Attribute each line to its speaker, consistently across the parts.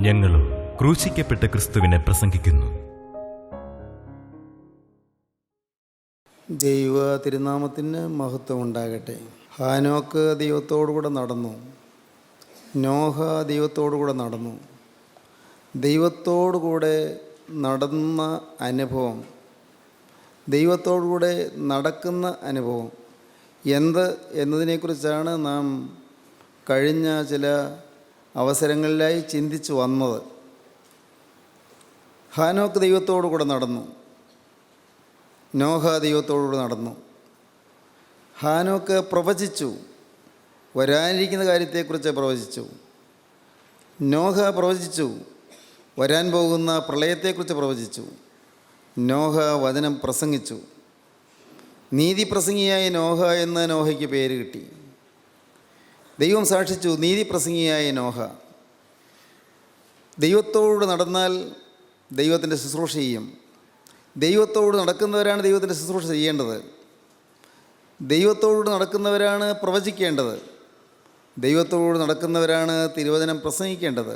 Speaker 1: ഞങ്ങളും ക്രൂശിക്കപ്പെട്ട ക്രിസ്തുവിനെ പ്രസംഗിക്കുന്നു.
Speaker 2: ദൈവ തിരുനാമത്തിന് മഹത്വം ഉണ്ടാകട്ടെ. ഹാനോക്ക് ദൈവത്തോടുകൂടെ നടന്നു. നോഹ ദൈവത്തോടുകൂടെ നടന്നു. ദൈവത്തോടുകൂടെ നടന്ന അനുഭവം, ദൈവത്തോടുകൂടെ നടക്കുന്ന അനുഭവം എന്നതിനെക്കുറിച്ചാണ് നാം കഴിഞ്ഞ ചില അവസരങ്ങളിലായി ചിന്തിച്ചു വന്നത്. ഹാനോക്ക് ദൈവത്തോടുകൂടെ നടന്നു. നോഹ ദൈവത്തോടുകൂടെ നടന്നു. ഹാനോക്ക് പ്രവചിച്ചു, വരാനിരിക്കുന്ന കാര്യത്തെക്കുറിച്ച് പ്രവചിച്ചു. നോഹ പ്രവചിച്ചു, വരാൻ പോകുന്ന പ്രളയത്തെക്കുറിച്ച് പ്രവചിച്ചു. നോഹ വചനം പ്രസംഗിച്ചു. നീതി പ്രസംഗിയായ നോഹ എന്ന് നോഹയ്ക്ക് പേര് കിട്ടി. ദൈവം സാക്ഷിച്ചു, നീതി പ്രസംഗിയായ നോഹ. ദൈവത്തോട് നടന്നാൽ ദൈവത്തിൻ്റെ ശുശ്രൂഷ ചെയ്യും. ദൈവത്തോട് നടക്കുന്നവരാണ് ദൈവത്തിൻ്റെ ശുശ്രൂഷ ചെയ്യേണ്ടത്. ദൈവത്തോട് നടക്കുന്നവരാണ് പ്രവചിക്കേണ്ടത്. ദൈവത്തോട് നടക്കുന്നവരാണ് തിരുവചനം പ്രസംഗിക്കേണ്ടത്.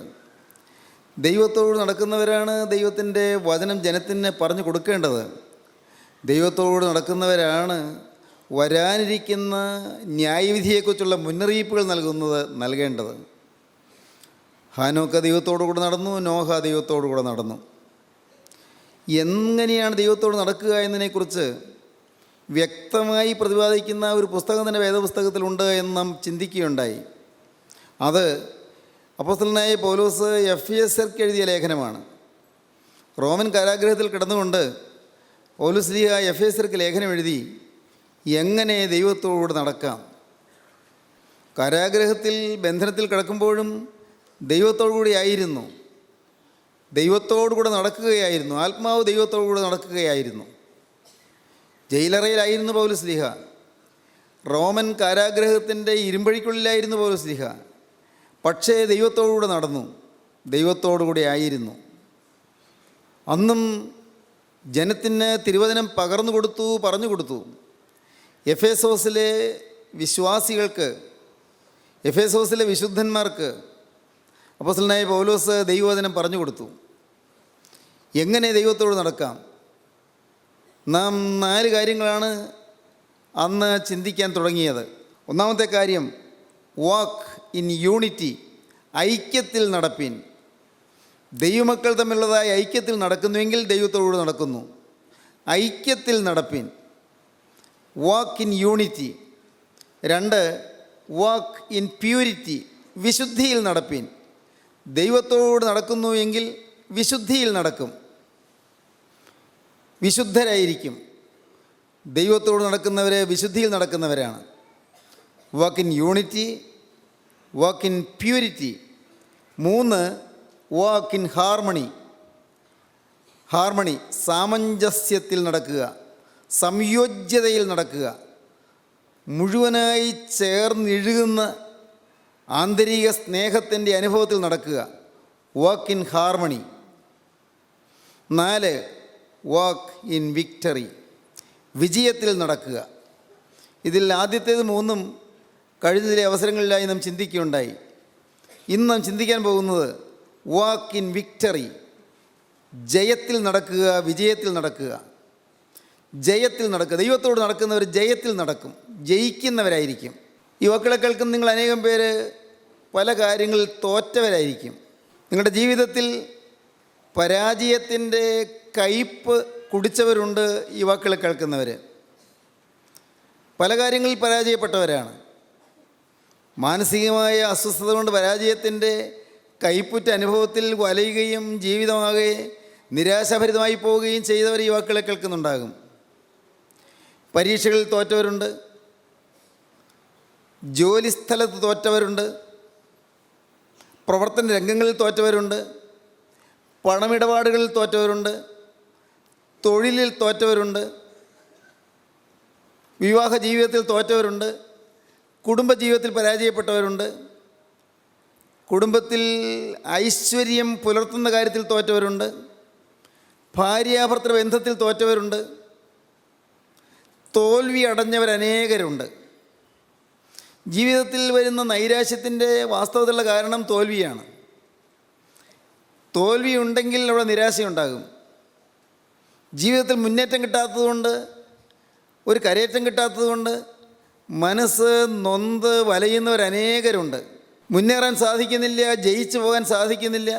Speaker 2: ദൈവത്തോട് നടക്കുന്നവരാണ് ദൈവത്തിൻ്റെ വചനം ജനത്തിന് പറഞ്ഞു കൊടുക്കേണ്ടത്. ദൈവത്തോട് നടക്കുന്നവരാണ് വരാനിരിക്കുന്ന ന്യായവിധിയെക്കുറിച്ചുള്ള മുന്നറിയിപ്പുകൾ നൽകേണ്ടത്. ഹാനോക്ക് ദൈവത്തോടുകൂടെ നടന്നു. നോഹ ദൈവത്തോടുകൂടെ നടന്നു. എങ്ങനെയാണ് ദൈവത്തോട് നടക്കുക എന്നതിനെക്കുറിച്ച് വ്യക്തമായി പ്രതിപാദിക്കുന്ന ഒരു പുസ്തകം തന്നെ വേദപുസ്തകത്തിലുണ്ട് എന്ന് നാം ചിന്തിക്കുകയുണ്ടായി. അത് അപ്പോസ്തലനായ പൗലോസ് എഫെസ്യർക്ക് എഴുതിയ ലേഖനമാണ്. റോമൻ കാരാഗൃഹത്തിൽ കിടന്നുകൊണ്ട് പൗലോസ് ശ്ലീഹ എഫെസ്യർക്ക് ലേഖനം എഴുതി, എങ്ങനെ ദൈവത്തോട് നടക്കാം. കാരാഗൃഹത്തിൽ ബന്ധനത്തിൽ കിടക്കുമ്പോഴും ദൈവത്തോടുകൂടി ആയിരുന്നു. ദൈവത്തോടുകൂടെ നടക്കുകയായിരുന്നു. ആത്മാവ് ദൈവത്തോടുകൂടെ നടക്കുകയായിരുന്നു. ജയിലറയിലായിരുന്നു പൗലോസ് ശ്ലീഹ. റോമൻ കാരാഗൃഹത്തിൻ്റെ ഇരുമ്പഴിക്കുള്ളിലായിരുന്നു പൗലോസ് ശ്ലീഹ. പക്ഷേ ദൈവത്തോടുകൂടെ നടന്നു. ദൈവത്തോടുകൂടി ആയിരുന്നു. അന്നും ജനത്തിന് തിരുവചനം പറഞ്ഞു കൊടുത്തു. എഫേസോസിലെ വിശ്വാസികൾക്ക്, എഫേസോസിലെ വിശുദ്ധന്മാർക്ക് അപ്പോസ്തലനായ പൗലോസ് ദൈവവചനം പറഞ്ഞു കൊടുത്തു. എങ്ങനെ ദൈവത്തോട് നടക്കാം? നാം 4 കാര്യങ്ങളാണ് അന്ന് ചിന്തിക്കാൻ തുടങ്ങിയത്. ഒന്നാമത്തെ കാര്യം, വാക്ക് ഇൻ യൂണിറ്റി, ഐക്യത്തിൽ നടപ്പിൻ. ദൈവമക്കൾ തമ്മിലുള്ളതായ ഐക്യത്തിൽ നടക്കുന്നുവെങ്കിൽ ദൈവത്തോട് നടക്കുന്നു. ഐക്യത്തിൽ നടപ്പിൻ, walk in unity. 2, walk in purity, വിശുദ്ധിയിൽ നടപ്പിൻ. ദൈവത്തോട് നടക്കുന്നു എങ്കിൽ വിശുദ്ധിയിൽ നടക്കും, വിശുദ്ധരായിരിക്കും. ദൈവത്തോട് നടക്കുന്നവരെ വിശുദ്ധിയിൽ നടക്കുന്നവരാണ്. Walk in unity, walk in purity. 3, walk in harmony. സാമഞ്ജസ്യത്തിൽ നടക്കുക, സംയോജ്യതയിൽ നടക്കുക, മുഴുവനായി ചേർന്നിഴുകുന്ന ആന്തരിക സ്നേഹത്തിൻ്റെ അനുഭവത്തിൽ നടക്കുക, walk in harmony. 4, walk in victory, വിജയത്തിൽ നടക്കുക. ഇതിൽ ആദ്യത്തേത് 3 കഴിഞ്ഞ ചില അവസരങ്ങളിലായി നാം ചിന്തിക്കുകയുണ്ടായി. ഇന്ന് നാം ചിന്തിക്കാൻ പോകുന്നത് വാക്ക് ഇൻ വിക്ടറി, ജയത്തിൽ നടക്കുക, വിജയത്തിൽ നടക്കുക. ജയത്തിൽ നടക്കുക. ദൈവത്തോട് നടക്കുന്നവർ ജയത്തിൽ നടക്കും, ജയിക്കുന്നവരായിരിക്കും. ഈ വാക്കുകളെ കേൾക്കുന്ന നിങ്ങൾ അനേകം പേര് പല കാര്യങ്ങളിൽ തോറ്റവരായിരിക്കും. നിങ്ങളുടെ ജീവിതത്തിൽ പരാജയത്തിൻ്റെ കയ്പ് കുടിച്ചവരുണ്ട്. ഈ വാക്കുകളെ കേൾക്കുന്നവർ പല കാര്യങ്ങളിൽ പരാജയപ്പെട്ടവരാണ്. മാനസികമായ അസ്വസ്ഥത കൊണ്ട് പരാജയത്തിൻ്റെ കയ്പുറ്റ അനുഭവത്തിൽ വലയുകയും ജീവിതമാകെ നിരാശാഭരിതമായി പോവുകയും ചെയ്തവർ ഈ വാക്കുകളെ കേൾക്കുന്നുണ്ടാകും. പരീക്ഷകളിൽ തോറ്റവരുണ്ട്, ജോലിസ്ഥലത്ത് തോറ്റവരുണ്ട്, പ്രവർത്തന രംഗങ്ങളിൽ തോറ്റവരുണ്ട്, പണമിടപാടുകളിൽ തോറ്റവരുണ്ട്, തൊഴിലിൽ തോറ്റവരുണ്ട്, വിവാഹ ജീവിതത്തിൽ തോറ്റവരുണ്ട്, കുടുംബജീവിതത്തിൽ പരാജയപ്പെട്ടവരുണ്ട്, കുടുംബത്തിൽ ഐശ്വര്യം പുലർത്തുന്ന കാര്യത്തിൽ തോറ്റവരുണ്ട്, ഭാര്യാഭർത്തൃ ബന്ധത്തിൽ തോറ്റവരുണ്ട്, തോൽവി അടഞ്ഞവരനേകരുണ്ട്. ജീവിതത്തിൽ വരുന്ന നൈരാശ്യത്തിൻ്റെ വാസ്തവത്തിലുള്ള കാരണം തോൽവിയാണ്. തോൽവി ഉണ്ടെങ്കിൽ അവിടെ നിരാശയുണ്ടാകും. ജീവിതത്തിൽ മുന്നേറ്റം കിട്ടാത്തതുകൊണ്ട്, ഒരു കരയേറ്റം കിട്ടാത്തതുകൊണ്ട് മനസ്സ് നൊന്ത് വലയുന്നവരനേകരുണ്ട്. മുന്നേറാൻ സാധിക്കുന്നില്ല, ജയിച്ചു പോകാൻ സാധിക്കുന്നില്ല,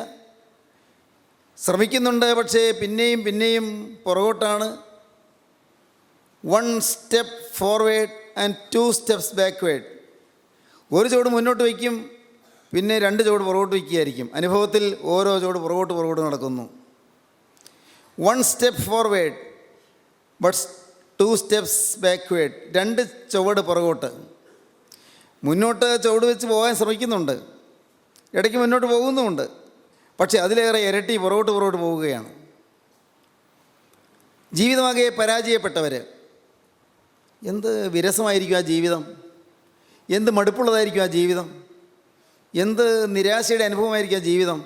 Speaker 2: ശ്രമിക്കുന്നുണ്ട്, പക്ഷേ പിന്നെയും പിന്നെയും പുറകോട്ടാണ്. 1 step forward and 2 steps backward. ഒരു ചുവട് മുന്നോട്ട് വയ്ക്കും, പിന്നെ 2 ചുവട് പുറകോട്ട് വയ്ക്കുകയായിരിക്കും. അനുഭവത്തിൽ ഓരോ ചുവട് പുറകോട്ട് നടക്കുന്നു. 1 step forward but 2 steps backward. 2 ചുവട് പുറകോട്ട്. മുന്നോട്ട് ചുവട് വെച്ച് പോകാൻ ശ്രമിക്കുന്നുണ്ട്, ഇടയ്ക്ക് മുന്നോട്ട് പോകുന്നുമുണ്ട്, പക്ഷേ അതിലേറെ ഇരട്ടി പുറകോട്ട് പോവുകയാണ്. ജീവിതമാകെ പരാജയപ്പെട്ടവർ. എന്ത് വിരസമായിരിക്കും ആ ജീവിതം, എന്ത് മടുപ്പുള്ളതായിരിക്കും ആ ജീവിതം, എന്ത് നിരാശയുടെ അനുഭവമായിരിക്കും ആ ജീവിതം.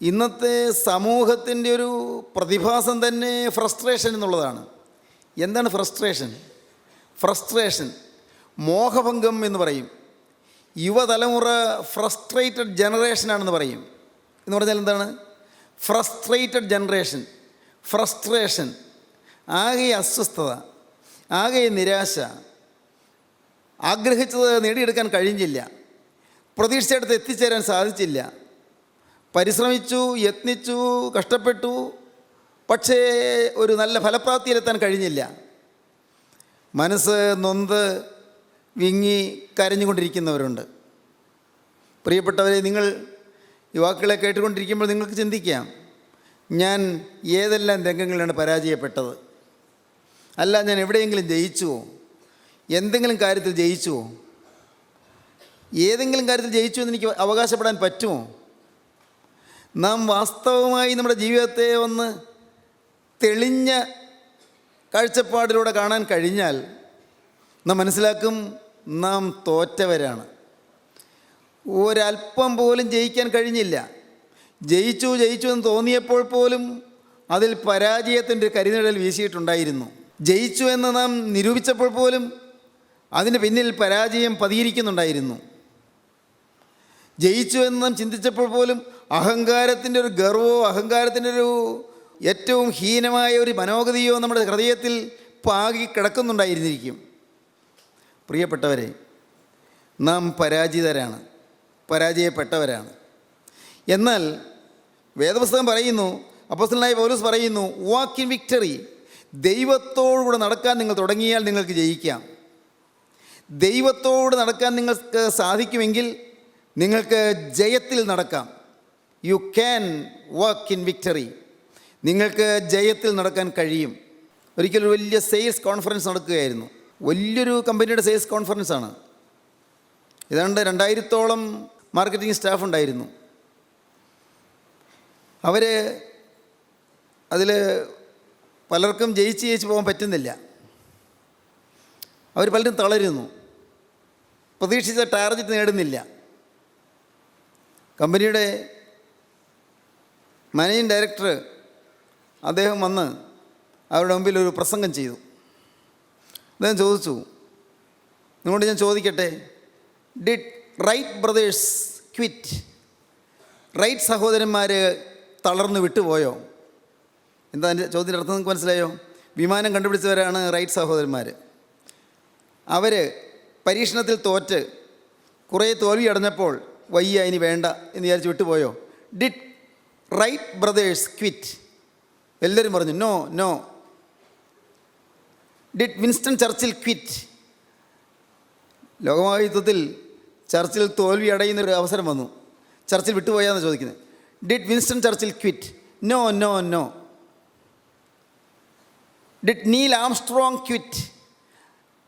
Speaker 2: ഇന്നത്തെ സമൂഹത്തിൻ്റെ ഒരു പ്രതിഭാസം തന്നെ ഫ്രസ്ട്രേഷൻ എന്നുള്ളതാണ്. എന്താണ് ഫ്രസ്ട്രേഷൻ? മോഹഭംഗം എന്ന് പറയും. യുവതലമുറ ഫ്രസ്ട്രേറ്റഡ് ജനറേഷനാണെന്ന് പറയും. എന്ന് പറഞ്ഞാൽ എന്താണ്? ഫ്രസ്ട്രേറ്റഡ് ജനറേഷൻ, ഫ്രസ്ട്രേഷൻ, ആകെ അസ്വസ്ഥത, ആകെ നിരാശ. ആഗ്രഹിച്ചത് നേടിയെടുക്കാൻ കഴിഞ്ഞില്ല, പ്രതീക്ഷിച്ചെടുത്ത് എത്തിച്ചേരാൻ സാധിച്ചില്ല. പരിശ്രമിച്ചു, യത്നിച്ചു, കഷ്ടപ്പെട്ടു, പക്ഷേ ഒരു നല്ല ഫലപ്രാപ്തിയിലെത്താൻ കഴിഞ്ഞില്ല. മനസ്സ് നൊന്ത് വിങ്ങി കരഞ്ഞുകൊണ്ടിരിക്കുന്നവരുണ്ട്. പ്രിയപ്പെട്ടവരെ, നിങ്ങൾ യുവാക്കളെ കേട്ടുകൊണ്ടിരിക്കുമ്പോൾ നിങ്ങൾക്ക് ചിന്തിക്കാം, ഞാൻ ഏതെല്ലാം രംഗങ്ങളിലാണ് പരാജയപ്പെട്ടത്? അല്ല, ഞാൻ എവിടെയെങ്കിലും ജയിച്ചുവോ? എന്തെങ്കിലും കാര്യത്തിൽ ജയിച്ചുവോ? ഏതെങ്കിലും കാര്യത്തിൽ ജയിച്ചു എന്ന് എനിക്ക് അവകാശപ്പെടാൻ പറ്റുമോ? നാം വാസ്തവമായി നമ്മുടെ ജീവിതത്തെ ഒന്ന് തെളിഞ്ഞ കാഴ്ചപ്പാടിലൂടെ കാണാൻ കഴിഞ്ഞാൽ നാം മനസ്സിലാക്കും, നാം തോറ്റവരാണ്. ഒരല്പം പോലും ജയിക്കാൻ കഴിഞ്ഞില്ല. ജയിച്ചു എന്ന് തോന്നിയപ്പോൾ പോലും അതിൽ പരാജയത്തിൻ്റെ കരിനിഴൽ വീശിയിട്ടുണ്ടായിരുന്നു. ജയിച്ചു എന്ന് നാം നിരൂപിച്ചപ്പോൾ പോലും അതിന് പിന്നിൽ പരാജയം പതിയിരിക്കുന്നുണ്ടായിരുന്നു. ജയിച്ചു എന്ന് നാം ചിന്തിച്ചപ്പോൾ പോലും അഹങ്കാരത്തിൻ്റെ ഒരു ഗർവമോ, അഹങ്കാരത്തിൻ്റെ ഒരു ഏറ്റവും ഹീനമായ ഒരു മനോഗതിയോ നമ്മുടെ ഹൃദയത്തിൽ പാകി കിടക്കുന്നുണ്ടായിരുന്നിരിക്കും. പ്രിയപ്പെട്ടവരെ, നാം പരാജയപ്പെട്ടവരാണ്. എന്നാൽ വേദപുസ്തകം പറയുന്നു, അപ്പോസ്തലനായ പൗലോസ് പറയുന്നു, വാക്ക് ഇൻ വിക്ടറി. ദൈവത്തോടുകൂടെ നടക്കാൻ നിങ്ങൾ തുടങ്ങിയാൽ നിങ്ങൾക്ക് ജയിക്കാം. ദൈവത്തോട് നടക്കാൻ നിങ്ങൾക്ക് സാധിക്കുമെങ്കിൽ നിങ്ങൾക്ക് ജയത്തിൽ നടക്കാം. You can walk in victory. നിങ്ങൾക്ക് ജയത്തിൽ നടക്കാൻ കഴിയും. ഒരിക്കലും വലിയ സെയിൽസ് കോൺഫറൻസ് നടക്കുകയായിരുന്നു. വലിയൊരു കമ്പനിയുടെ സെയിൽസ് കോൺഫറൻസാണ്. ഏതാണ്ട് 2000-ഓളം മാർക്കറ്റിംഗ് സ്റ്റാഫ് ഉണ്ടായിരുന്നു. അവർ അതിൽ പലർക്കും ജയിച്ച് പോകാൻ പറ്റുന്നില്ല. അവർ പലരും തളരുന്നു, പ്രതീക്ഷിച്ച ടാർഗറ്റ് നേടുന്നില്ല. കമ്പനിയുടെ മാനേജിങ് ഡയറക്ടർ അദ്ദേഹം വന്ന് അവരുടെ മുമ്പിൽ ഒരു പ്രസംഗം ചെയ്തു. അദ്ദേഹം ചോദിച്ചു, നിങ്ങളോട് ഞാൻ ചോദിക്കട്ടെ, did Wright brothers quit? Wright സഹോദരന്മാർ തളർന്നു വിട്ടുപോയോ? എന്താ എൻ്റെ ചോദ്യത്തിൻ്റെ അർത്ഥം നിങ്ങൾക്ക് മനസ്സിലായോ? വിമാനം കണ്ടുപിടിച്ചവരാണ് റൈറ്റ് സഹോദരന്മാർ. അവർ പരീക്ഷണത്തിൽ തോറ്റ് കുറേ തോൽവി അടഞ്ഞപ്പോൾ വയ്യ, ഇനി വേണ്ട എന്ന് വിചാരിച്ച് വിട്ടുപോയോ? Did Wright brothers quit? എല്ലാവരും പറഞ്ഞു no. Did Winston Churchill quit? ലോകമഹായുദ്ധത്തിൽ ചർച്ചിൽ തോൽവി അടയുന്നൊരു അവസരം വന്നു. ചർച്ചിൽ വിട്ടുപോയാന്ന് ചോദിക്കുന്നത്. Did Winston Churchill quit? No. Did Neil Armstrong quit?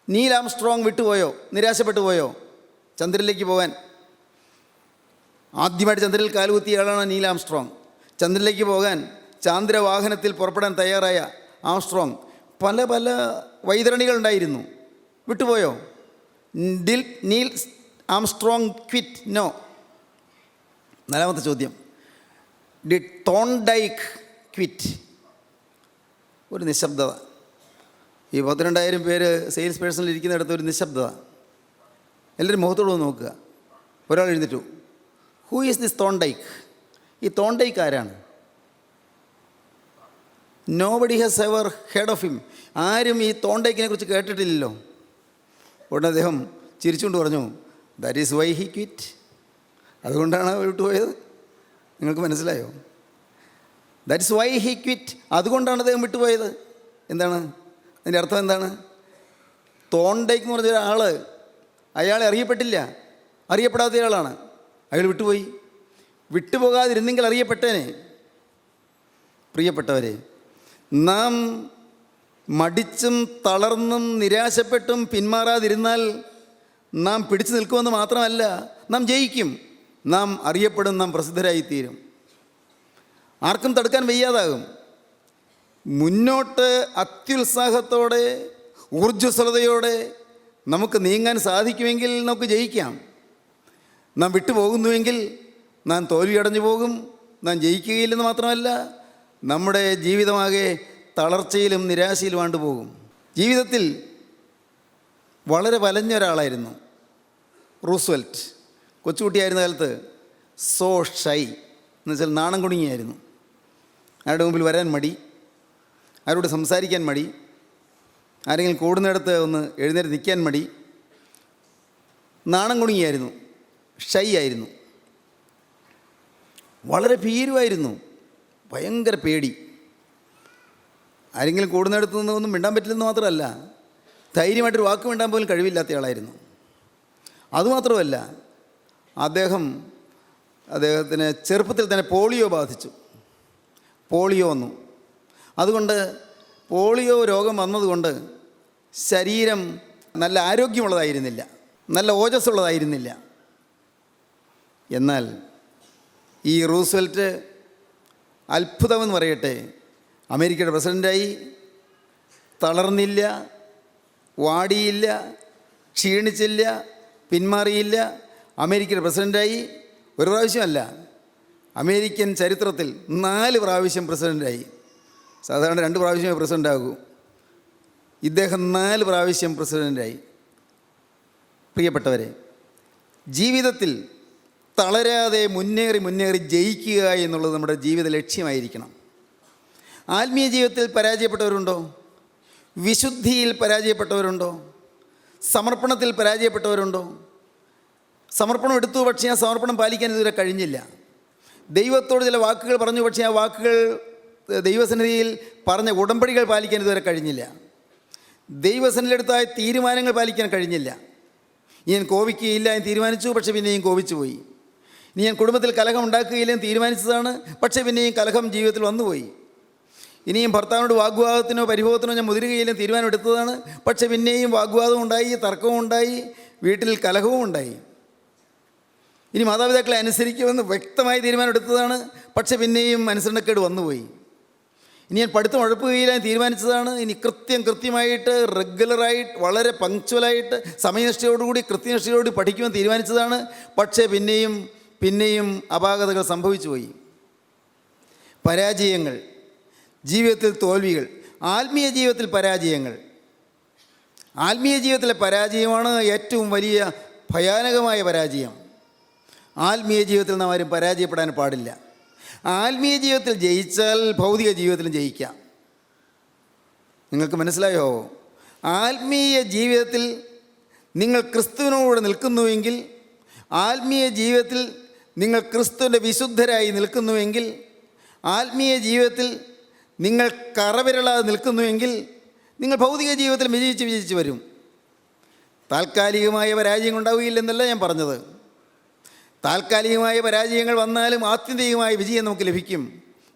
Speaker 2: Neil Armstrong വിട്ടുപോയോ? നിരാശപ്പെട്ടു പോയോ ചന്ദ്രനിലേക്ക് പോകാൻ? ആദ്യമായിട്ട് ചന്ദ്രനിൽ കാലുകുത്തിയ ആളാണ് നീൽ ആംസ്ട്രോങ്. ചന്ദ്രനിലേക്ക് പോകാൻ ചാന്ദ്രവാഹനത്തിൽ പുറപ്പെടാൻ തയ്യാറായ ആംസ്ട്രോങ്. പല വൈതരണികളുണ്ടായിരുന്നു. വിട്ടുപോയോ? Did Neil Armstrong quit? No. 4ാമത്തെ ചോദ്യം, ഡിഡ് തോൺഡൈക്ക് ക്വിറ്റ്? ഒരു നിശബ്ദത. ഈ 12,000 പേര് സെയിൽസ് പേഴ്സണിൽ ഇരിക്കുന്നിടത്ത് ഒരു നിശബ്ദത. എല്ലാവരും മുഖത്തോട് നോക്കുക. ഒരാൾ എഴുന്നേറ്റു, ഹൂ ഈസ് ദിസ് തോൺഡൈക്ക്? ഈ തോണ്ടയ്ക്ക് ആരാണ്? Nobody has ever head of him. ആരും ഈ തോണ്ടയ്ക്കിനെ കുറിച്ച് കേട്ടിട്ടില്ലല്ലോ. ഉടനെ അദ്ദേഹം ചിരിച്ചുകൊണ്ട് പറഞ്ഞു, that is why he quit. അതുകൊണ്ടാണ് വിട്ടുപോയത്. നിങ്ങൾക്ക് മനസ്സിലായോ? That is why he quit. അതുകൊണ്ടാണ് അദ്ദേഹം വിട്ടുപോയത്. എന്താണ് അതിൻ്റെ അർത്ഥം? എന്താണ്? തോണ്ടയ്ക്ക് എന്ന് പറഞ്ഞ ഒരാൾ, അയാളെ അറിയപ്പെട്ടില്ല, അറിയപ്പെടാത്തയാളാണ്. അയാൾ വിട്ടുപോയി. വിട്ടുപോകാതിരുന്നെങ്കിൽ അറിയപ്പെട്ടേനെ. പ്രിയപ്പെട്ടവരെ, നാം മടിച്ചും തളർന്നും നിരാശപ്പെട്ടും പിന്മാറാതിരുന്നാൽ നാം പിടിച്ചു നിൽക്കുമെന്ന് മാത്രമല്ല, നാം ജയിക്കും, നാം അറിയപ്പെടും, നാം പ്രസിദ്ധരായിത്തീരും. ആർക്കും തടുക്കാൻ വയ്യാതാകും. മുന്നോട്ട് അത്യുത്സാഹത്തോടെ ഊർജ്ജസ്വലതയോടെ നമുക്ക് നീങ്ങാൻ സാധിക്കുമെങ്കിൽ നമുക്ക് ജയിക്കാം. നാം വിട്ടുപോകുന്നുവെങ്കിൽ നാം തോൽവിയടഞ്ഞു പോകും, നാം ജയിക്കുകയില്ലെന്ന് മാത്രമല്ല, നമ്മുടെ ജീവിതമാകെ തളർച്ചയിലും നിരാശയിലും ആണ്ടുപോകും. ജീവിതത്തിൽ വളരെ വലഞ്ഞ ഒരാളായിരുന്നു റൂസ്വെൽറ്റ്. കൊച്ചുകുട്ടിയായിരുന്ന കാലത്ത് സോ ഷൈ എന്ന് വെച്ചാൽ നാണം കുണുങ്ങിയായിരുന്നു. ആരുടെ മുമ്പിൽ വരാൻ മടി, ആരോട് സംസാരിക്കാൻ മടി, ആരെങ്കിലും കൂടുന്നിടത്ത് ഒന്ന് എഴുന്നേറ്റ് നിൽക്കാൻ മടി, നാണം കുണുങ്ങിയായിരുന്നു, ഷൈ ആയിരുന്നു, വളരെ ഭീരുവായിരുന്നു, ഭയങ്കര പേടി. ആരെങ്കിലും കൂടുന്നിടത്ത് നിന്ന് ഒന്നും മിണ്ടാൻ പറ്റില്ലെന്ന് മാത്രമല്ല, ധൈര്യമായിട്ടൊരു വാക്ക് മിണ്ടാൻ പോലും കഴിവില്ലാത്ത ആളായിരുന്നു. അതുമാത്രമല്ല, അദ്ദേഹത്തിന് ചെറുപ്പത്തിൽ തന്നെ പോളിയോ ബാധിച്ചു. പോളിയോ വന്നു. അതുകൊണ്ട് പോളിയോ രോഗം വന്നതുകൊണ്ട് ശരീരം നല്ല ആരോഗ്യമുള്ളതായിരുന്നില്ല, നല്ല ഓജസ്സുള്ളതായിരുന്നില്ല. എന്നാൽ ഈ റൂസ്വെൽറ്റ് അത്ഭുതമെന്ന് പറയട്ടെ, അമേരിക്കയുടെ പ്രസിഡൻ്റായി. തളർന്നില്ല, വാടിയില്ല, ക്ഷീണിച്ചില്ല, പിന്മാറിയില്ല. അമേരിക്കയുടെ പ്രസിഡൻ്റായി. ഒരു പ്രാവശ്യമല്ല, അമേരിക്കൻ ചരിത്രത്തിൽ 4 പ്രാവശ്യം പ്രസിഡൻ്റായി. സാധാരണ 2 പ്രാവശ്യമേ പ്രസിഡൻ്റാകൂ. ഇദ്ദേഹം 4 പ്രാവശ്യം പ്രസിഡൻ്റായി. പ്രിയപ്പെട്ടവരെ, ജീവിതത്തിൽ തളരാതെ മുന്നേറി ജയിക്കുക എന്നുള്ളത് നമ്മുടെ ജീവിത ലക്ഷ്യമായിരിക്കണം. ആത്മീയ ജീവിതത്തിൽ പരാജയപ്പെട്ടവരുണ്ടോ? വിശുദ്ധിയിൽ പരാജയപ്പെട്ടവരുണ്ടോ? സമർപ്പണത്തിൽ പരാജയപ്പെട്ടവരുണ്ടോ? സമർപ്പണം എടുത്തു, പക്ഷേ ആ സമർപ്പണം പാലിക്കാൻ ഇതുവരെ കഴിഞ്ഞില്ല. ദൈവത്തോട് ചില വാക്കുകൾ പറഞ്ഞു, പക്ഷേ ആ വാക്കുകൾ ദൈവസന്നിധിയിൽ പറഞ്ഞ ഉടമ്പടികൾ പാലിക്കാൻ ഇതുവരെ കഴിഞ്ഞില്ല. ദൈവസന്നിധിയിലെടുത്തായ തീരുമാനങ്ങൾ പാലിക്കാൻ കഴിഞ്ഞില്ല. ഞാൻ കോപിക്കുകയില്ല എന്ന് തീരുമാനിച്ചു, പക്ഷേ പിന്നെയും കോപിച്ചു പോയി. ഇനി ഞാൻ കുടുംബത്തിൽ കലഹം ഉണ്ടാക്കുകയില്ല എന്ന് തീരുമാനിച്ചതാണ്, പക്ഷേ പിന്നെയും കലഹം ജീവിതത്തിൽ വന്നുപോയി. ഇനിയും ഭർത്താവിനോട് വാഗ്വാദത്തിനോ പരിഭവത്തിനോ ഞാൻ മുതിരുകയില്ലെന്ന് തീരുമാനമെടുത്തതാണ്, പക്ഷേ പിന്നെയും വാഗ്വാദവും ഉണ്ടായി, തർക്കവും ഉണ്ടായി, വീട്ടിൽ കലഹവും ഉണ്ടായി. ഇനി മാതാപിതാക്കളെ അനുസരിക്കുമെന്ന് വ്യക്തമായി തീരുമാനമെടുത്തതാണ്, പക്ഷേ പിന്നെയും അനുസരണക്കേട് വന്നുപോയി. ഇനി ഞാൻ പഠിത്തം ഉഴപ്പുകയില്ല എന്ന് തീരുമാനിച്ചതാണ്, ഇനി കൃത്യമായിട്ട് റെഗുലറായിട്ട് വളരെ പങ്ക്ച്വലായിട്ട് സമയനിഷ്ഠയോടുകൂടി കൃത്യനിഷ്ഠയോടുകൂടി പഠിക്കുമെന്ന് തീരുമാനിച്ചതാണ്, പക്ഷേ പിന്നെയും അപാകതകൾ സംഭവിച്ചു പോയി. പരാജയങ്ങൾ, ജീവിതത്തിൽ തോൽവികൾ, ആത്മീയ ജീവിതത്തിൽ പരാജയങ്ങൾ. ആത്മീയ ജീവിതത്തിലെ പരാജയമാണ് ഏറ്റവും വലിയ ഭയാനകമായ പരാജയം. ആത്മീയ ജീവിതത്തിൽ നാം ആരും പരാജയപ്പെടാൻ പാടില്ല. ആത്മീയ ജീവിതത്തിൽ ജയിച്ചാൽ ഭൗതിക ജീവിതത്തിലും ജയിക്കാം. നിങ്ങൾക്ക് മനസ്സിലായോ? ആത്മീയ ജീവിതത്തിൽ നിങ്ങൾ ക്രിസ്തുവിനോട് നിൽക്കുന്നുവെങ്കിൽ, ആത്മീയ ജീവിതത്തിൽ നിങ്ങൾ ക്രിസ്തുവിൻ്റെ വിശുദ്ധരായി നിൽക്കുന്നുവെങ്കിൽ, ആത്മീയ ജീവിതത്തിൽ നിങ്ങൾ കറവിരളാതെ നിൽക്കുന്നുവെങ്കിൽ നിങ്ങൾ ഭൗതിക ജീവിതത്തിൽ വിജയിച്ച് വരും. താൽക്കാലികമായ പരാജയങ്ങൾ ഉണ്ടാവുകയില്ലെന്നല്ല ഞാൻ പറഞ്ഞത്. താൽക്കാലികമായ പരാജയങ്ങൾ വന്നാലും ആത്യന്തികമായ വിജയം നമുക്ക് ലഭിക്കും.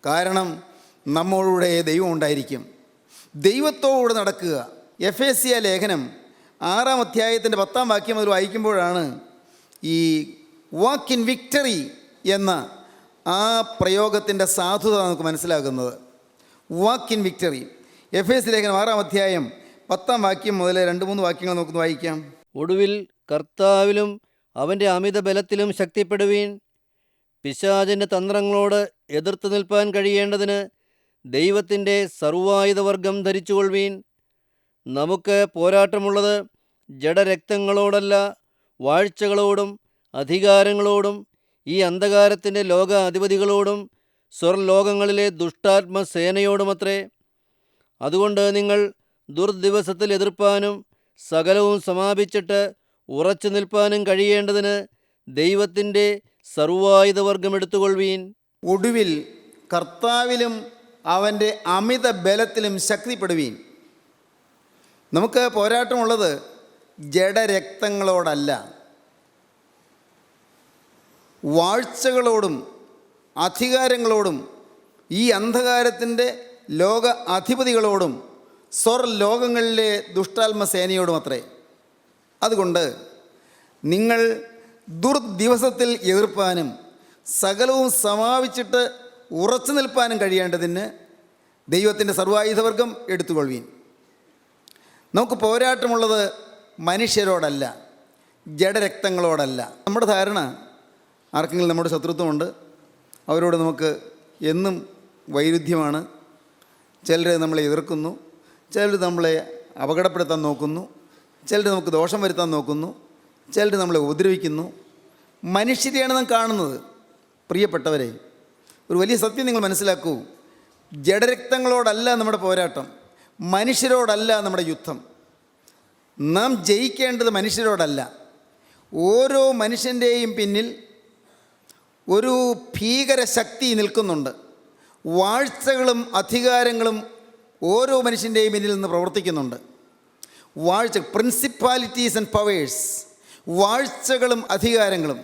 Speaker 2: കാരണം നമ്മളുടെ ദൈവം ഉണ്ടായിരിക്കും. ദൈവത്തോട് നടക്കുക. എഫേസ്യ ലേഖനം 6-ാം അധ്യായത്തിൻ്റെ 10-ാം വാക്യം മുതൽ വായിക്കുമ്പോഴാണ് ഈ വാക്ക് ഇൻ വിക്ടറി എന്ന ആ പ്രയോഗത്തിൻ്റെ സാധുത നമുക്ക് മനസ്സിലാകുന്നത്. വാക്ക് ഇൻ വിക്ടറി. എഫേസ്യ ലേഖനം 6-ാം അധ്യായം 10-ാം വാക്യം മുതൽ 2-3 വാക്യങ്ങൾ നമുക്കൊന്ന് വായിക്കാം.
Speaker 3: ഒടുവിൽ കർത്താവിലും അവൻ്റെ അമിത ബലത്തിലും ശക്തിപ്പെടുവീൻ. പിശാചിൻ്റെ തന്ത്രങ്ങളോട് എതിർത്ത് നിൽപ്പാൻ കഴിയേണ്ടതിന് ദൈവത്തിൻ്റെ സർവായുധവർഗം ധരിച്ചുകൊള്ളുവീൻ. നമുക്ക് പോരാട്ടമുള്ളത് ജഡരക്തങ്ങളോടല്ല, വാഴ്ചകളോടും അധികാരങ്ങളോടും ഈ അന്ധകാരത്തിൻ്റെ ലോക അധിപതികളോടും സ്വർലോകങ്ങളിലെ ദുഷ്ടാത്മസേനയോടുമത്രേ. അതുകൊണ്ട് നിങ്ങൾ ദുർദിവസത്തിൽ എതിർപ്പാനും സകലവും സമാപിച്ചിട്ട് ഉറച്ചു നിൽപ്പാനും കഴിയേണ്ടതിന് ദൈവത്തിൻ്റെ സർവായുധവർഗം എടുത്തുകൊള്ളുവീൻ.
Speaker 2: ഒടുവിൽ കർത്താവിലും അവൻ്റെ അമിത ബലത്തിലും ശക്തിപ്പെടുവീൻ. നമുക്ക് പോരാട്ടമുള്ളത് ജഡരക്തങ്ങളോടല്ല, വാഴ്ചകളോടും അധികാരങ്ങളോടും ഈ അന്ധകാരത്തിൻ്റെ ലോക അധിപതികളോടും സ്വർലോകങ്ങളിലെ ദുഷ്ടാത്മസേനയോടും അത്രേ. അതുകൊണ്ട് നിങ്ങൾ ദുർദിവസത്തിൽ എതിർപ്പാനും സകലവും സമാപിച്ചിട്ട് ഉറച്ചു നിൽപ്പാനും കഴിയേണ്ടതിന് ദൈവത്തിൻ്റെ സർവായുധവർഗം എടുത്തുകൊള്ളുവീൻ. നമുക്ക് പോരാട്ടമുള്ളത് മനുഷ്യരോടല്ല, ജഡരക്തങ്ങളോടല്ല. നമ്മുടെ ധാരണ ആർക്കെങ്കിലും നമ്മുടെ ശത്രുത്വമുണ്ട്, അവരോട് നമുക്ക് എന്നും വൈരുദ്ധ്യമാണ്. ചിലർ നമ്മളെ എതിർക്കുന്നു, ചിലർ നമ്മളെ അപകടപ്പെടുത്താൻ നോക്കുന്നു, ചിലർ നമുക്ക് ദോഷം വരുത്താൻ നോക്കുന്നു, ചിലർ നമ്മളെ ഉപദ്രവിക്കുന്നു. മനുഷ്യരെയാണ് നാം കാണുന്നത്. പ്രിയപ്പെട്ടവരെ, ഒരു വലിയ സത്യം നിങ്ങൾ മനസ്സിലാക്കൂ. ജഡരക്തങ്ങളോടല്ല നമ്മുടെ പോരാട്ടം, മനുഷ്യരോടല്ല നമ്മുടെ യുദ്ധം. നാം ജയിക്കേണ്ടത് മനുഷ്യരോടല്ല. ഓരോ മനുഷ്യൻ്റെയും പിന്നിൽ ഒരു ഭീകരശക്തി നിൽക്കുന്നുണ്ട്. വാഴ്ചകളും അധികാരങ്ങളും ഓരോ മനുഷ്യൻ്റെയും പിന്നിൽ നിന്ന് പ്രവർത്തിക്കുന്നുണ്ട്. പ്രിൻസിപ്പാലിറ്റീസ് ആൻഡ് പവേഴ്സ്, വാഴ്ചകളും അധികാരങ്ങളും.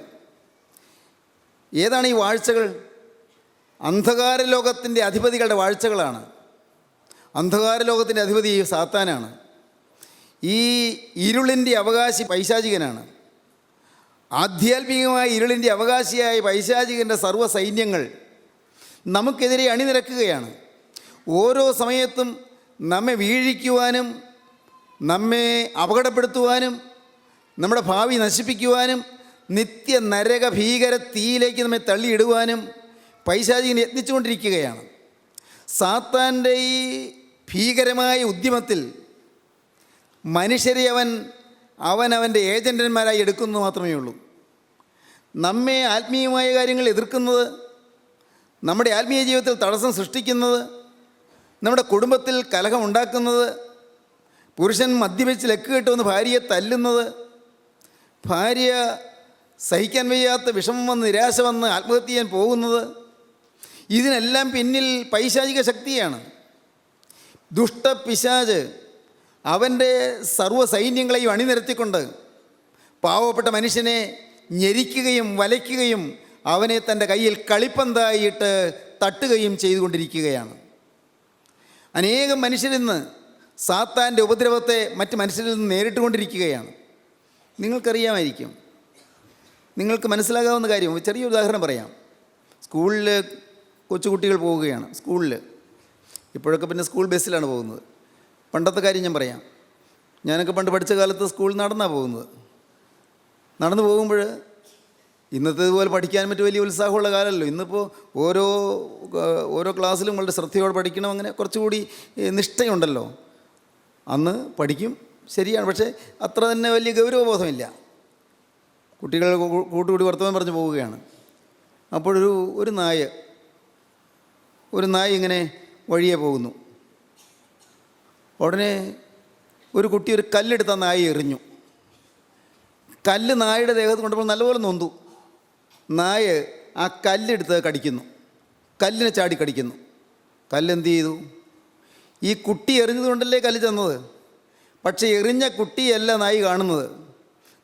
Speaker 2: ഏതാണ് ഈ വാഴ്ചകൾ? അന്ധകാര ലോകത്തിൻ്റെ അധിപതികളുടെ വാഴ്ചകളാണ്. അന്ധകാര ലോകത്തിൻ്റെ അധിപതി സാത്താനാണ്. ഈ ഇരുളിൻ്റെ അവകാശി പൈശാചികനാണ്. ആധ്യാത്മികമായ ഇരുളിൻ്റെ അവകാശിയായ പൈശാചികൻ്റെ സർവ്വ സൈന്യങ്ങൾ നമുക്കെതിരെ അണിനിരക്കുകയാണ്. ഓരോ സമയത്തും നമ്മെ വീഴിക്കുവാനും, നമ്മെ അപകടപ്പെടുത്തുവാനും, നമ്മുടെ ഭാവി നശിപ്പിക്കുവാനും, നിത്യ നരക ഭീകര തീയിലേക്ക് നമ്മെ തള്ളിയിടുവാനും പൈശാചികൻ യത്നിച്ചുകൊണ്ടിരിക്കുകയാണ്. സാത്താൻ്റെ ഈ ഭീകരമായ ഉദ്യമത്തിൽ മനുഷ്യരെ അവൻ്റെ ഏജൻറ്റന്മാരായി എടുക്കുന്നു മാത്രമേ ഉള്ളൂ. നമ്മെ ആത്മീയമായ കാര്യങ്ങൾ എതിർക്കുന്നത്, നമ്മുടെ ആത്മീയ ജീവിതത്തിൽ തടസ്സം സൃഷ്ടിക്കുന്നത്, നമ്മുടെ കുടുംബത്തിൽ കലഹമുണ്ടാക്കുന്നത്, പുരുഷൻ മദ്യപിച്ച് ലക്ക് കെട്ടുവന്ന് ഭാര്യയെ തല്ലുന്നത്, ഭാര്യ സഹിക്കാൻ വയ്യാത്ത വിഷമം വന്ന് നിരാശ വന്ന് ആത്മഹത്യ ചെയ്യാൻ പോകുന്നത്, ഇതിനെല്ലാം പിന്നിൽ പൈശാചിക ശക്തിയാണ്. ദുഷ്ടപിശാച് അവൻ്റെ സർവ്വ സൈന്യങ്ങളെയും അണിനിരത്തിക്കൊണ്ട് പാവപ്പെട്ട മനുഷ്യനെ ഞെരിക്കുകയും വലയ്ക്കുകയും അവനെ തൻ്റെ കയ്യിൽ കളിപ്പന്തായിട്ട് തട്ടുകയും ചെയ്തുകൊണ്ടിരിക്കുകയാണ്. അനേകം മനുഷ്യരിന്ന് സാത്താൻ്റെ ഉപദ്രവത്തെ മറ്റ് മനുഷ്യരിൽ നിന്ന് നേരിട്ടുകൊണ്ടിരിക്കുകയാണ്. നിങ്ങൾക്കറിയാമായിരിക്കും, നിങ്ങൾക്ക് മനസ്സിലാകാവുന്ന കാര്യം ചെറിയൊരു ഉദാഹരണം പറയാം. സ്കൂളിൽ കൊച്ചുകുട്ടികൾ പോവുകയാണ്. സ്കൂളിൽ ഇപ്പോഴൊക്കെ പിന്നെ സ്കൂൾ ബസ്സിലാണ് പോകുന്നത്. പണ്ടത്തെ കാര്യം ഞാൻ പറയാം. ഞാനൊക്കെ പണ്ട് പഠിച്ച കാലത്ത് സ്കൂളിൽ നടന്നാണ് പോകുന്നത്. നടന്നു പോകുമ്പോൾ ഇന്നത്തേതുപോലെ പഠിക്കാൻ മറ്റു വലിയ ഉത്സാഹമുള്ള കാലമല്ലോ. ഇന്നിപ്പോൾ ഓരോ ക്ലാസ്സിലും വളരെ ശ്രദ്ധയോടെ പഠിക്കണം, അങ്ങനെ കുറച്ചുകൂടി നിഷ്ഠയുണ്ടല്ലോ. അന്ന് പഠിക്കും, ശരിയാണ്, പക്ഷേ അത്ര തന്നെ വലിയ ഗൗരവബോധമില്ല. കുട്ടികൾ കൂട്ടുകൂടി വർത്തമാനം പറഞ്ഞു പോവുകയാണ്. അപ്പോഴൊരു നായ ഇങ്ങനെ വഴിയെ പോകുന്നു. ഉടനെ ഒരു കുട്ടി ഒരു കല്ലെടുത്ത് ആ നായ എറിഞ്ഞു. കല്ല് നായയുടെ ദേഹത്ത് കൊണ്ടപ്പോൾ നല്ലപോലെ നൊന്തു. നായ ആ കല്ലെടുത്ത് കടിക്കുന്നു, കല്ലിനെ ചാടി കടിക്കുന്നു. കല്ലെന്ത് ചെയ്തു? ഈ കുട്ടി എറിഞ്ഞതുകൊണ്ടല്ലേ കല്ല് ചെന്നത്. പക്ഷേ എറിഞ്ഞ കുട്ടിയല്ല നായി കാണുന്നത്.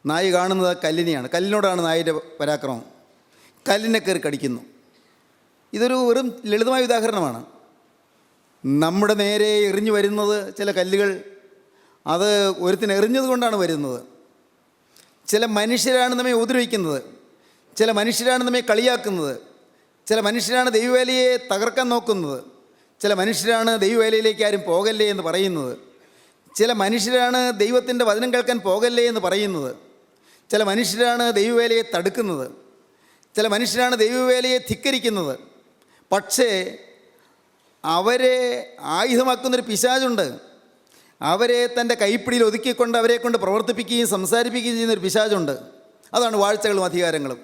Speaker 2: നായി കാണുന്നത് ആ കല്ലിനെയാണ്. കല്ലിനോടാണ് നായിൻ്റെ പരാക്രമം. കല്ലിനെ കയറി കടിക്കുന്നു. ഇതൊരു വെറും ലളിതമായ ഉദാഹരണമാണ്. നമ്മുടെ നേരെ എറിഞ്ഞു വരുന്നത് ചില കല്ലുകൾ, അത് ഒരുത്തിന് എറിഞ്ഞത് കൊണ്ടാണ് വരുന്നത്. ചില മനുഷ്യരാണ് നമ്മെ ഉപദ്രവിക്കുന്നത്, ചില മനുഷ്യരാണ് നമ്മെ കളിയാക്കുന്നത്, ചില മനുഷ്യരാണ് ദൈവവേലയെ തകർക്കാൻ നോക്കുന്നത്, ചില മനുഷ്യരാണ് ദൈവവേലയിലേക്ക് ആരും പോകല്ലേ എന്ന് പറയുന്നത്, ചില മനുഷ്യരാണ് ദൈവത്തിൻ്റെ വചനം കേൾക്കാൻ പോകല്ലേ എന്ന് പറയുന്നത്, ചില മനുഷ്യരാണ് ദൈവവേലയെ തടുക്കുന്നത്, ചില മനുഷ്യരാണ് ദൈവവേലയെ ധിക്കരിക്കുന്നത്. പക്ഷേ അവരെ ആയുധമാക്കുന്നൊരു പിശാചുണ്ട്. അവരെ തൻ്റെ കൈപ്പിടിയിൽ ഒതുക്കിക്കൊണ്ട് അവരെ കൊണ്ട് പ്രവർത്തിപ്പിക്കുകയും സംസാരിപ്പിക്കുകയും ചെയ്യുന്നൊരു പിശാചുണ്ട്. അതാണ് വാഴ്ചകളും അധികാരങ്ങളും.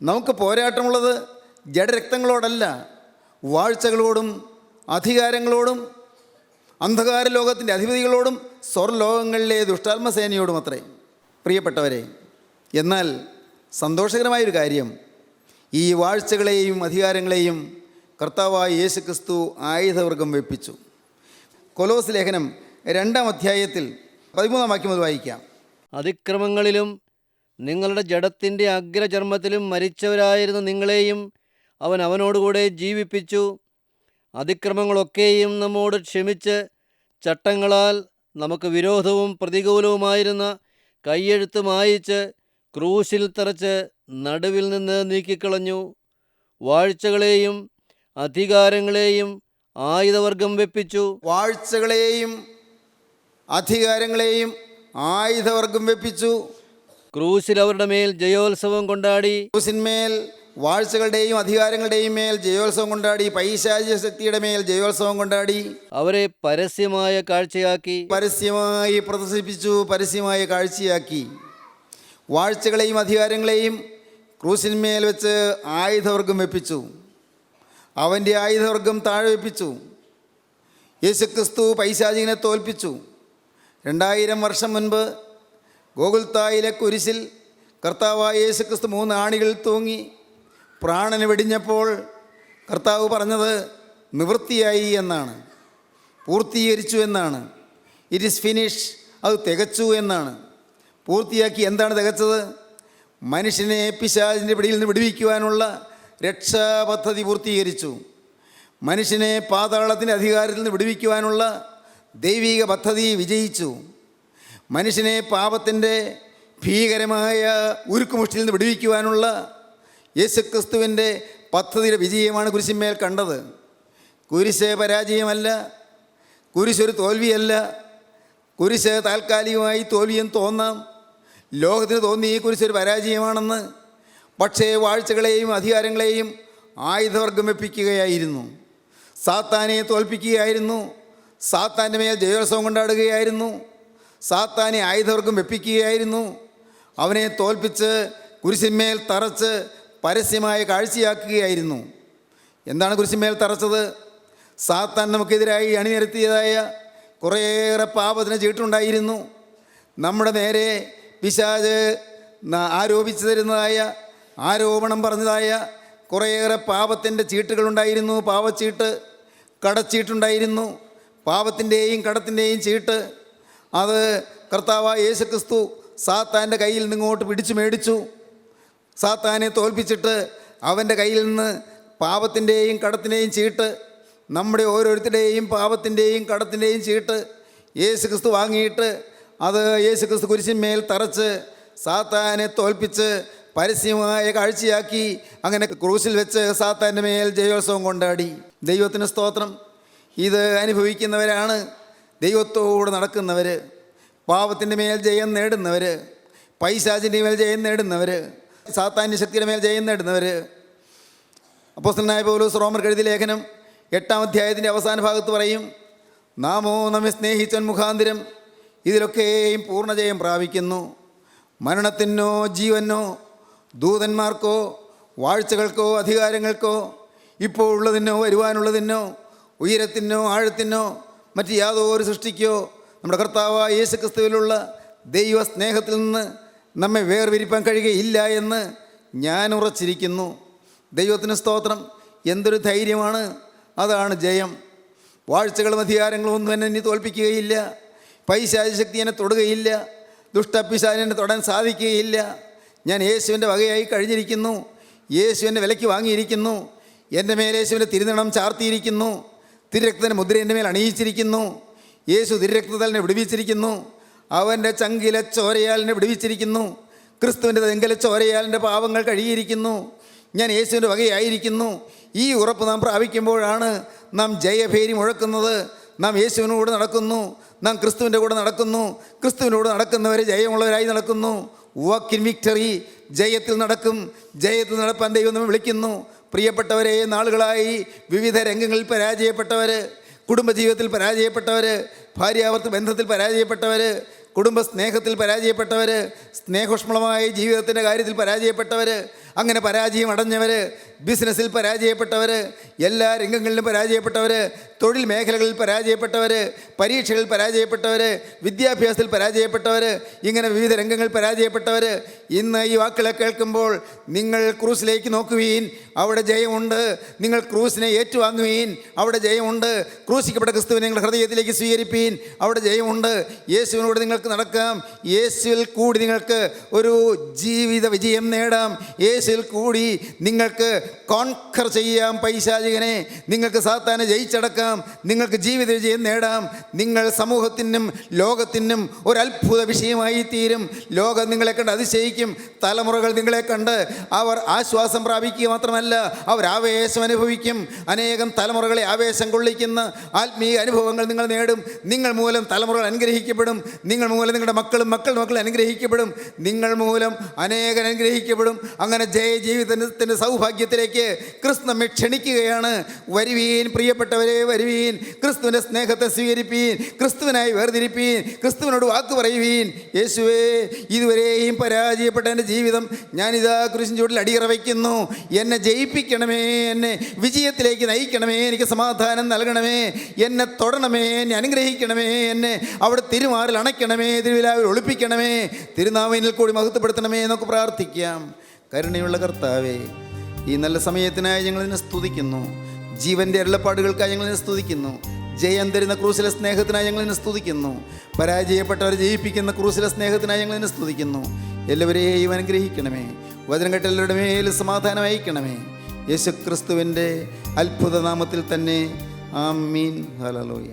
Speaker 2: നമുക്ക് പോരാട്ടമുള്ളത് ജഡരക്തങ്ങളോടല്ല, വാഴ്ചകളോടും അധികാരങ്ങളോടും അന്ധകാര ലോകത്തിൻ്റെ അധിപതികളോടും സ്വർലോകങ്ങളിലെ ദുഷ്ടാത്മസേനയോടും അത്രേ. പ്രിയപ്പെട്ടവരെ, എന്നാൽ സന്തോഷകരമായൊരു കാര്യം, ഈ വാഴ്ചകളെയും അധികാരങ്ങളെയും കർത്താവായ യേശുക്രിസ്തു ആയുധവർഗം വെപ്പിച്ചു. കൊലോസ് ലേഖനം 2-ാം അധ്യായത്തിൽ 13-ാം വാക്യം മുതൽ വായിക്കാം.
Speaker 3: അതിക്രമങ്ങളിലും നിങ്ങളുടെ ജഡത്തിൻ്റെ അഗ്രചർമ്മത്തിലും മരിച്ചവരായിരുന്ന നിങ്ങളെയും അവൻ അവനോടുകൂടെ ജീവിപ്പിച്ചു. അതിക്രമങ്ങളൊക്കെയും നമ്മോട് ക്ഷമിച്ച് ചട്ടങ്ങളാൽ നമുക്ക് വിരോധവും പ്രതികൂലവുമായിരുന്ന കയ്യെഴുത്ത് മായിച്ച് ക്രൂശിൽ തറച്ച് നടുവിൽ നിന്ന് നീക്കിക്കളഞ്ഞു. വാഴ്ചകളെയും അധികാരങ്ങളെയും ആയുധവർഗം വെപ്പിച്ചു.
Speaker 2: വാഴ്ചകളെയും അധികാരങ്ങളെയും ആയുധവർഗം വെപ്പിച്ചു.
Speaker 3: ക്രൂശിൽ അവരുടെ മേൽ ജയോത്സവം കൊണ്ടാടി.
Speaker 2: ക്രൂശിന്മേൽ വാഴ്ചകളുടെയും അധികാരങ്ങളുടെയും മേൽ ജയോത്സവം കൊണ്ടാടി. പൈശാചിക ശക്തിയുടെ മേൽ ജയോത്സവം കൊണ്ടാടി.
Speaker 3: അവരെ പരസ്യമായ കാഴ്ചയാക്കി.
Speaker 2: പരസ്യമായി പ്രദർശിപ്പിച്ചു, പരസ്യമായ കാഴ്ചയാക്കി. വാഴ്ചകളെയും അധികാരങ്ങളെയും ക്രൂശിന്മേൽ വെച്ച് ആയുധവർഗം വെപ്പിച്ചു. അവൻ്റെ ആയുധവർഗം താഴെ വെപ്പിച്ചു. യേശുക്രിസ്തു പൈശാചികനെ തോൽപ്പിച്ചു. 2000 വർഷം മുൻപ് ഗോകുൽത്തായിലെ കുരിശിൽ കർത്താവായ യേശുക്രിസ്തു 3 ആണികളിൽ തൂങ്ങി പ്രാണന് വെടിഞ്ഞപ്പോൾ കർത്താവ് പറഞ്ഞത് നിവൃത്തിയായി എന്നാണ്, പൂർത്തീകരിച്ചു എന്നാണ്. ഇറ്റ് ഈസ് ഫിനിഷ്, അത് തികച്ചു എന്നാണ്. പൂർത്തിയാക്കി. എന്താണ് തികച്ചത്? മനുഷ്യനെ പിശാചിൻ്റെ പിടിയിൽ നിന്ന് വിടുവിക്കുവാനുള്ള രക്ഷാപദ്ധതി പൂർത്തീകരിച്ചു. മനുഷ്യനെ പാതാളത്തിൻ്റെ അധികാരത്തിൽ നിന്ന് വിടുവിക്കുവാനുള്ള ദൈവിക പദ്ധതി വിജയിച്ചു. മനുഷ്യനെ പാപത്തിൻ്റെ ഭീകരമായ ഉരുക്കുമുഷ്ടിയിൽ നിന്ന് വിടുവിക്കുവാനുള്ള യേശുക്രിസ്തുവിൻ്റെ പദ്ധതിയുടെ വിജയമാണ് കുരിശിന്മേൽ കണ്ടത്. കുരിശ് പരാജയമല്ല, കുരിശൊരു തോൽവിയല്ല. കുരിശ് താൽക്കാലികമായി തോൽവിയെന്ന് തോന്നാം, ലോകത്തിന് തോന്നി ഈ കുരിശൊരു പരാജയമാണെന്ന്. പക്ഷേ വാഴ്ചകളെയും അധികാരങ്ങളെയും ആയുധവർഗം വെപ്പിക്കുകയായിരുന്നു. സാത്താനെ തോൽപ്പിക്കുകയായിരുന്നു. സാത്താൻ്റെ മേൽ ജയോത്സവം കൊണ്ടാടുകയായിരുന്നു. സാത്താനെ ആയുധവർഗം വെപ്പിക്കുകയായിരുന്നു. അവനെ തോൽപ്പിച്ച് കുരിശിന്മേൽ തറച്ച് പരസ്യമായ കാഴ്ചയാക്കുകയായിരുന്നു. എന്താണ് കുരിശിന്മേൽ തറച്ചത്? സാത്താൻ നമുക്കെതിരായി അണിനിരത്തിയതായ കുറേയേറെ പാപത്തിന് ചീട്ടുണ്ടായിരുന്നു. നമ്മുടെ നേരെ പിശാച് ആരോപിച്ചു തരുന്നതായ, ആരോപണം പറഞ്ഞതായ കുറേയേറെ പാപത്തിൻ്റെ ചീട്ടുകളുണ്ടായിരുന്നു. പാവച്ചീട്ട്, കടച്ചീട്ടുണ്ടായിരുന്നു. പാപത്തിൻ്റെയും കടത്തിൻ്റെയും ചീട്ട് അത് കർത്താവായ യേശുക്രിസ്തു സാത്താൻ്റെ കയ്യിൽ നിന്നിങ്ങോട്ട് പിടിച്ചു മേടിച്ചു. സാത്താനെ തോൽപ്പിച്ചിട്ട് അവൻ്റെ കയ്യിൽ നിന്ന് പാപത്തിൻ്റെയും കടത്തിൻ്റെയും ചീട്ട്, നമ്മുടെ ഓരോരുത്തരുടെയും പാപത്തിൻ്റെയും കടത്തിൻ്റെയും ചീട്ട് യേശുക്രിസ്തു വാങ്ങിയിട്ട് അത് യേശുക്രിസ്തു കുരിശിന്മേൽ തറച്ച് സാത്താനെ തോൽപ്പിച്ച് പരസ്യമായ കാഴ്ചയാക്കി. അങ്ങനെ ക്രൂശിൽ വെച്ച് സാത്താൻ്റെ മേൽ ജയോത്സവം കൊണ്ടാടി. ദൈവത്തിന് സ്തോത്രം. ഇത് അനുഭവിക്കുന്നവരാണ് ദൈവത്തോട് നടക്കുന്നവർ, പാപത്തിൻ്റെ മേൽ ജയം നേടുന്നവർ, പൈശാചിൻ്റെ മേൽ ജയം നേടുന്നവർ, സാത്താന്യ ശക്തിയുടെ മേൽ ജയം നേടുന്നവർ. അപ്പോസ്തലനായ പൗലോസ് റോമർക്ക് എഴുതിയ ലേഖനം 8-ാം അധ്യായത്തിൻ്റെ അവസാന ഭാഗത്ത് പറയും, നാമോ നമ്മെ സ്നേഹിച്ചൻ മുഖാന്തിരം ഇതിലൊക്കെയും പൂർണ്ണജയം പ്രാപിക്കുന്നു. മരണത്തിനോ ജീവനോ ദൂതന്മാർക്കോ വാഴ്ചകൾക്കോ അധികാരങ്ങൾക്കോ ഇപ്പോൾ ഉള്ളതിനോ വരുവാനുള്ളതിനോ ഉയരത്തിനോ ആഴത്തിനോ മറ്റ് യാതൊരു സൃഷ്ടിക്കോ നമ്മുടെ കർത്താവായ യേശുക്രിസ്തുവിലുള്ള ദൈവസ്നേഹത്തിൽ നിന്ന് നമ്മെ വേർപിരിപ്പാൻ കഴിയുകയില്ല എന്ന് ഞാൻ ഉറച്ചിരിക്കുന്നു. ദൈവത്തിന് സ്തോത്രം. എന്തൊരു ധൈര്യമാണ്! അതാണ് ജയം. വാഴ്ചകളും അധികാരങ്ങളും ഒന്നും എന്നെ ഇനി തോൽപ്പിക്കുകയില്ല. പൈശാചിക ശക്തി എന്നെ തൊടുകയില്ല. ദുഷ്ടപിശാചിനെ എന്നെ തൊടാൻ സാധിക്കുകയില്ല. ഞാൻ യേശുവിൻ്റെ വകയായി കഴിഞ്ഞിരിക്കുന്നു. യേശുവിൻ്റെ വിലയ്ക്ക് വാങ്ങിയിരിക്കുന്നു. എൻ്റെ മേൽ യേശുവിൻ്റെ തിരുനിണം ചാർത്തിയിരിക്കുന്നു. തിരുരക്തത്തിൻ്റെ മുദ്ര എൻ്റെ മേൽ അണിയിച്ചിരിക്കുന്നു. യേശു തിരുരക്തത്താൽ എന്നെ വിടുവിച്ചിരിക്കുന്നു. അവൻ്റെ ചങ്കിലെ ചോരയാൽ എന്നെ വിടുവിച്ചിരിക്കുന്നു. ക്രിസ്തുവിൻ്റെ തെങ്കിലെ ചോരയാൽ എൻ്റെ പാപങ്ങൾ കഴുകിയിരിക്കുന്നു. ഞാൻ യേശുവിൻ്റെ വകയായിരിക്കുന്നു. ഈ ഉറപ്പ് നാം പ്രാപിക്കുമ്പോഴാണ് നാം ജയഭേരി മുഴക്കുന്നത്. നാം യേശുവിൻ്റെ കൂടെ നടക്കുന്നു, നാം ക്രിസ്തുവിൻ്റെ കൂടെ നടക്കുന്നു. ക്രിസ്തുവിൻ്റെ കൂടെ നടക്കുന്നവർ ജയമുള്ളവരായി നടക്കുന്നു. വാക്ക് ഇൻ വിക്ടറി, ജയത്തിൽ നടക്കും. ജയത്തിൽ നടപ്പാൻ ദൈവം നമ്മെ വിളിക്കുന്നു. പ്രിയപ്പെട്ടവരെ, നാളുകളായി വിവിധ രംഗങ്ങളിൽ പരാജയപ്പെട്ടവർ, കുടുംബജീവിതത്തിൽ പരാജയപ്പെട്ടവർ, ഭാര്യാഭർത്തൃ ബന്ധത്തിൽ പരാജയപ്പെട്ടവർ, കുടുംബ സ്നേഹത്തിൽ പരാജയപ്പെട്ടവർ, സ്നേഹോഷ്മളമായ ജീവിതത്തിൻ്റെ കാര്യത്തിൽ പരാജയപ്പെട്ടവർ, അങ്ങനെ പരാജയം അടഞ്ഞവർ, ബിസിനസ്സിൽ പരാജയപ്പെട്ടവർ, എല്ലാ രംഗങ്ങളിലും പരാജയപ്പെട്ടവർ, തൊഴിൽ മേഖലകളിൽ പരാജയപ്പെട്ടവർ, പരീക്ഷകളിൽ പരാജയപ്പെട്ടവർ, വിദ്യാഭ്യാസത്തിൽ പരാജയപ്പെട്ടവർ, ഇങ്ങനെ വിവിധ രംഗങ്ങളിൽ പരാജയപ്പെട്ടവർ, ഇന്ന് ഈ വാക്കുകളെ കേൾക്കുമ്പോൾ നിങ്ങൾ ക്രൂസിലേക്ക് നോക്കുവീൻ, അവിടെ ജയമുണ്ട്. നിങ്ങൾ ക്രൂസിനെ ഏറ്റുവാങ്ങുവീൻ, അവിടെ ജയമുണ്ട്. ക്രൂശിക്കപ്പെട്ട ക്രിസ്തുവിനെ നിങ്ങൾ ഹൃദയത്തിലേക്ക് സ്വീകരിപ്പീൻ, അവിടെ ജയമുണ്ട്. യേശുവിനോട് നിങ്ങൾക്ക് നടക്കാം. യേശുവിൽ കൂടി നിങ്ങൾക്ക് ഒരു ജീവിത വിജയം നേടാം. യേശുവിൽ കൂടി നിങ്ങൾക്ക് കോൺഖർ ചെയ്യാം പൈശാചികനെ. നിങ്ങൾക്ക് സാത്താനെ ജയിച്ചടക്കാം. നിങ്ങൾക്ക് ജീവിത വിജയം നേടാം. നിങ്ങൾ സമൂഹത്തിനും ലോകത്തിനും ഒരു അത്ഭുത വിഷയമായി തീരും. ലോകം നിങ്ങളെ കണ്ട് അതിശയിക്കും. തലമുറകൾ നിങ്ങളെ കണ്ട് അവർ ആശ്വാസം പ്രാപിക്കുക മാത്രമല്ല, അവർ ആവേശം അനുഭവിക്കും. അനേകം തലമുറകളെ ആവേശം കൊള്ളിക്കുന്ന ആത്മീയ അനുഭവങ്ങൾ നിങ്ങൾ നേടും. നിങ്ങൾ മൂലം തലമുറകൾ അനുഗ്രഹിക്കപ്പെടും. നിങ്ങൾ മൂലം നിങ്ങളുടെ മക്കളും മക്കൾ അനുഗ്രഹിക്കപ്പെടും. നിങ്ങൾ മൂലം അനേകൻ അനുഗ്രഹിക്കപ്പെടും. അങ്ങനെ ജീവിതത്തിൻ്റെ സൗഭാഗ്യത്തിലേക്ക് ക്രിസ്തു നമ്മെ ക്ഷണിക്കുകയാണ്. വരുവീൻ പ്രിയപ്പെട്ടവരെ, വരുവീൻ, ക്രിസ്തുവിൻ്റെ സ്നേഹത്തെ സ്വീകരിപ്പീൻ, ക്രിസ്തുവിനായി വേർതിരിപ്പീൻ, ക്രിസ്തുവിനോട് വാക്ക് പറയുവീൻ. യേശുവേ, ഇതുവരെയും പരാജയപ്പെട്ട എൻ്റെ ജീവിതം ഞാനിതാ കുരിശിൻ ചൂടിൽ അടിയറ വയ്ക്കുന്നു. എന്നെ ജയിപ്പിക്കണമേ, എന്നെ വിജയത്തിലേക്ക് നയിക്കണമേ, എനിക്ക് സമാധാനം നൽകണമേ, എന്നെ തൊടണമേ, എന്നെ അനുഗ്രഹിക്കണമേ, എന്നെ അവിടെ തിരുമാറിൽ അണയ്ക്കണമേ, തിരുവിലാവിൽ ഒളിപ്പിക്കണമേ, തിരുനാമത്തിൽ കൂടി മഹത്വപ്പെടുത്തണമേ എന്നൊക്കെ പ്രാർത്ഥിക്കാം. കരുണയുള്ള കർത്താവേ, ഈ നല്ല സമയത്തിനായി ഞങ്ങളിതിനെ സ്തുതിക്കുന്നു. ജീവൻ്റെ അരുളപ്പാടുകൾക്കായി ഞങ്ങളിതിനെ സ്തുതിക്കുന്നു. ജയം തരുന്ന ക്രൂസിലെ സ്നേഹത്തിനായി ഞങ്ങളിതിനെ സ്തുതിക്കുന്നു. പരാജയപ്പെട്ടവരെ ജയിപ്പിക്കുന്ന ക്രൂസിലെ സ്നേഹത്തിനായി ഞങ്ങളിതിനെ സ്തുതിക്കുന്നു. എല്ലാവരെയും അനുഗ്രഹിക്കണമേ. വചനം കേട്ട എല്ലാവരുടെ മേൽ സമാധാനം അയക്കണമേ. യേശു ക്രിസ്തുവിൻ്റെ അത്ഭുത നാമത്തിൽ തന്നെ. ആമീൻ. ഹല്ലേലൂയ.